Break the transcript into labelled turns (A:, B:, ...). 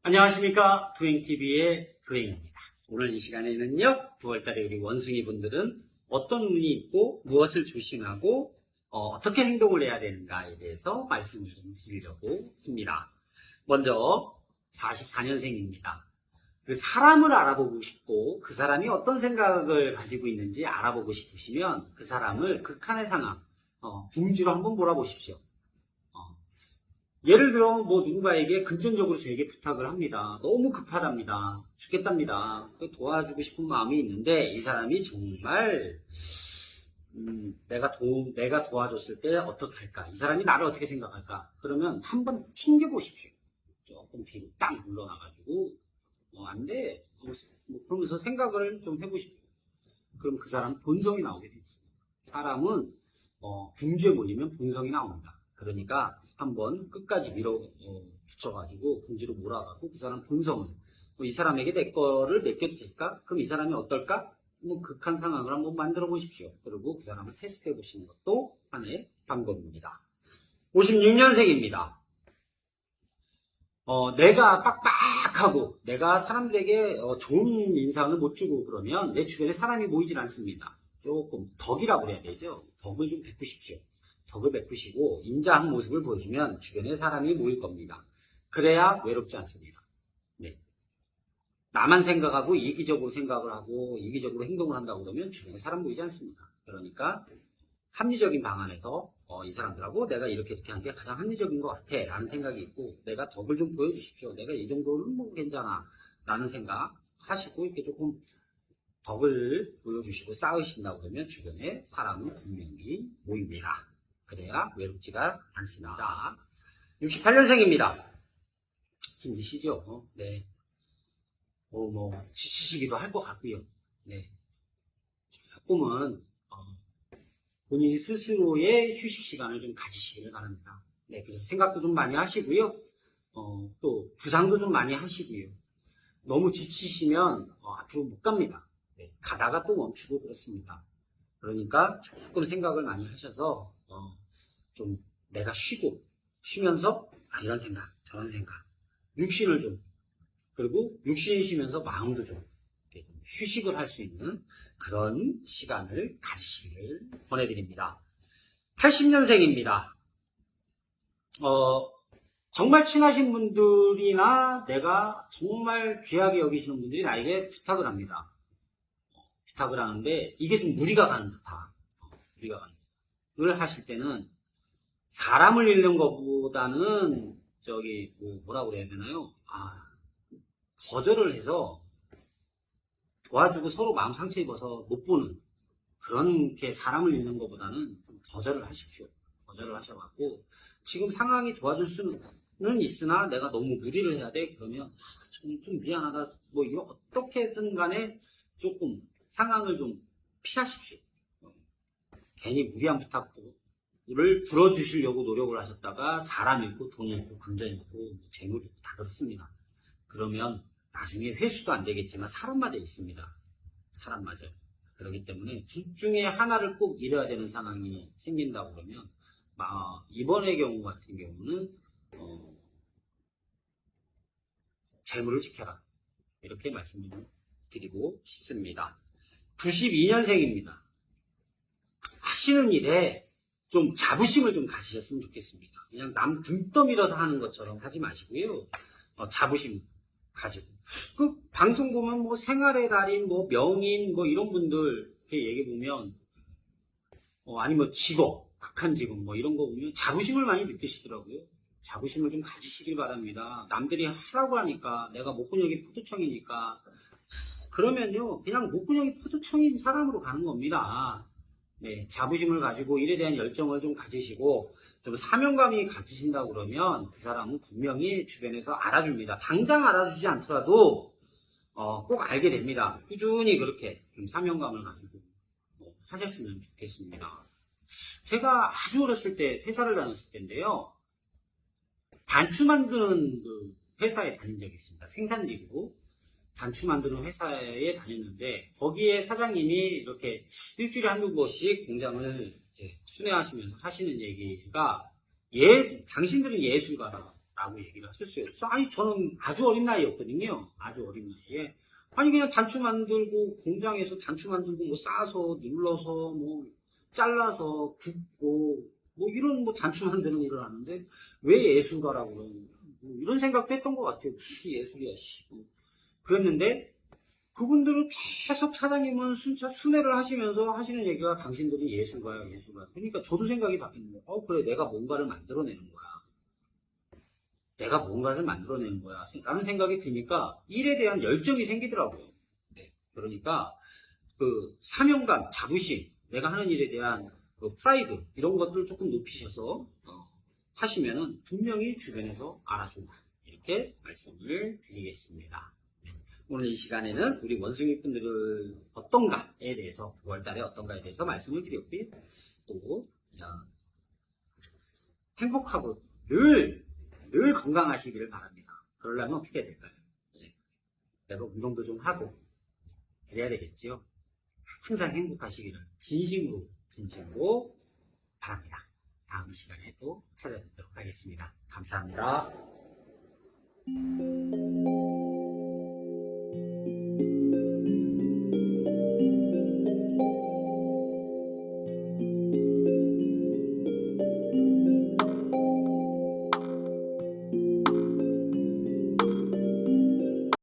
A: 안녕하십니까. 도행TV의 도행입니다. 오늘 이 시간에는요, 9월달에 우리 원숭이 분들은 어떤 운이 있고 무엇을 조심하고 어떻게 행동을 해야 되는가에 대해서 말씀을 좀 드리려고 합니다. 먼저 44년생입니다. 그 사람을 알아보고 싶고 그 사람이 어떤 생각을 가지고 있는지 알아보고 싶으시면 그 사람을 극한의 상황, 궁지로 한번 몰아보십시오. 예를 들어 누군가에게 금전적으로 저에게 부탁을 합니다. 너무 급하답니다. 죽겠답니다. 도와주고 싶은 마음이 있는데 이 사람이 정말 내가 도와줬을 때 어떻게 할까? 이 사람이 나를 어떻게 생각할까? 그러면 한번 튕겨보십시오. 조금 뒤로 딱 물러나가지고 안 돼. 그러면서 생각을 좀 해보십시오. 그럼 그 사람 본성이 나오게 되어 있습니다. 사람은 궁지에 몰리면 본성이 나옵니다. 그러니까 한번 끝까지 붙여가지고 궁지로 몰아가고 그 사람 본성을 이 사람에게 내 거를 맡겨도 될까? 그럼 이 사람이 어떨까? 극한 상황을 한번 만들어 보십시오. 그리고 그 사람을 테스트해 보시는 것도 하나의 방법입니다. 56년생입니다. 내가 빡빡하고 내가 사람들에게 좋은 인상을 못 주고 그러면 내 주변에 사람이 모이질 않습니다. 조금 덕이라고 그래야 되죠. 덕을 좀 베푸십시오. 덕을 베푸시고 인자한 모습을 보여주면 주변에 사람이 모일 겁니다. 그래야 외롭지 않습니다. 네. 나만 생각하고 이기적으로 생각을 하고 이기적으로 행동을 한다고 그러면 주변에 사람 모이지 않습니다. 그러니까 합리적인 방안에서 이 사람들하고 내가 이렇게 하는 게 가장 합리적인 것 같아 라는 생각이 있고 내가 덕을 좀 보여주십시오. 내가 이 정도는 괜찮아 라는 생각 하시고 이렇게 조금 덕을 보여주시고 쌓으신다고 그러면 주변에 사람은 분명히 모입니다. 그래야 외롭지가 않습니다. 68년생입니다. 힘드시죠? 네. 지치시기도 할 것 같고요. 네. 조금은 본인 스스로의 휴식 시간을 좀 가지시기를 바랍니다. 네. 그래서 생각도 좀 많이 하시고요. 또 구상도 좀 많이 하시고요. 너무 지치시면 앞으로 못 갑니다. 네. 가다가 또 멈추고 그렇습니다. 그러니까 조금 생각을 많이 하셔서 좀 내가 쉬면서 이런 생각 저런 생각 육신을 좀 그리고 육신이 쉬면서 마음도 좀 휴식을 할 수 있는 그런 시간을 가지시기를 권해드립니다. 80년생입니다. 정말 친하신 분들이나 내가 정말 귀하게 여기시는 분들이 나에게 부탁을 합니다. 부탁을 하는데 이게 좀 무리가 가는 듯한 무리가 가는 걸 하실 때는 사람을 잃는 것보다는 뭐라고 그래야 되나요? 거절을 해서 도와주고 서로 마음 상처 입어서 못 보는 그렇게 사람을 잃는 것보다는 좀 거절을 하십시오. 거절을 하셔갖고 지금 상황이 도와줄 수는 있으나 내가 너무 무리를 해야 돼? 그러면 좀 미안하다. 어떻게든 간에 조금 상황을 좀 피하십시오. 괜히 무리한 부탁을 들어주시려고 노력을 하셨다가 사람 잃고 돈 잃고 금전 잃고 재물 잃고 다 그렇습니다. 그러면 나중에 회수도 안 되겠지만 사람마저 있습니다. 사람마저. 그렇기 때문에 둘 중에 하나를 꼭 잃어야 되는 상황이 생긴다고 그러면 이번의 경우 같은 경우는 재물을 지켜라. 이렇게 말씀을 드리고 싶습니다. 92년생입니다. 하시는 일에 좀 자부심을 좀 가지셨으면 좋겠습니다. 그냥 남 등 떠밀어서 하는 것처럼 하지 마시고요. 자부심 가지고. 방송 보면 생활의 달인, 명인, 이런 분들 이렇게 얘기해보면, 아니면 직업, 극한 직업, 이런 거 보면 자부심을 많이 느끼시더라고요. 자부심을 좀 가지시길 바랍니다. 남들이 하라고 하니까, 내가 목구멍이 포도청이니까, 그러면요, 그냥 목구멍이 포도청인 사람으로 가는 겁니다. 네, 자부심을 가지고 일에 대한 열정을 좀 가지시고 좀 사명감이 가지신다고 그러면 그 사람은 분명히 주변에서 알아줍니다. 당장 알아주지 않더라도 꼭 알게 됩니다. 꾸준히 그렇게 좀 사명감을 가지고 하셨으면 좋겠습니다. 제가 아주 어렸을 때 회사를 다녔을 때인데요. 단추 만드는 그 회사에 다닌 적이 있습니다. 생산직으로. 단추 만드는 회사에 다녔는데 거기에 사장님이 이렇게 일주일에 한두 번씩 공장을 순회하시면서 하시는 얘기가 당신들은 예술가다. 라고 얘기를 하셨어요. 그래서 아니, 저는 아주 어린 나이였거든요. 아주 어린 나이에. 아니, 그냥 단추 만들고, 공장에서 단추 만들고, 뭐 싸서, 눌러서, 뭐, 잘라서, 굽고, 뭐, 이런 뭐 단추 만드는 일을 하는데, 왜 예술가라고 그러는 거야? 뭐 이런 생각도 했던 것 같아요. 무슨 예술이야, 씨. 뭐 그랬는데, 그분들은 계속 사장님은 순회를 하시면서 하시는 얘기가 당신들이 예술가야, 예술가. 그러니까 저도 생각이 바뀌는 거예요. 그래, 내가 뭔가를 만들어내는 거야. 내가 뭔가를 만들어내는 거야. 라는 생각이 드니까 일에 대한 열정이 생기더라고요. 네. 그러니까 그 사명감, 자부심, 내가 하는 일에 대한 그 프라이드 이런 것들을 조금 높이셔서 하시면은 분명히 주변에서 알아준다. 이렇게 말씀을 드리겠습니다. 네. 오늘 이 시간에는 우리 원숭이 분들을 어떤가에 대해서 9월달에 어떤가에 대해서 말씀을 드렸고요. 또 행복하고 늘 건강하시기를 바랍니다. 그러려면 어떻게 해야 될까요? 네. 내가 운동도 좀 하고 그래야 되겠지요. 항상 행복하시기를 진심으로 바랍니다. 다음 시간에 또 찾아뵙도록 하겠습니다. 감사합니다.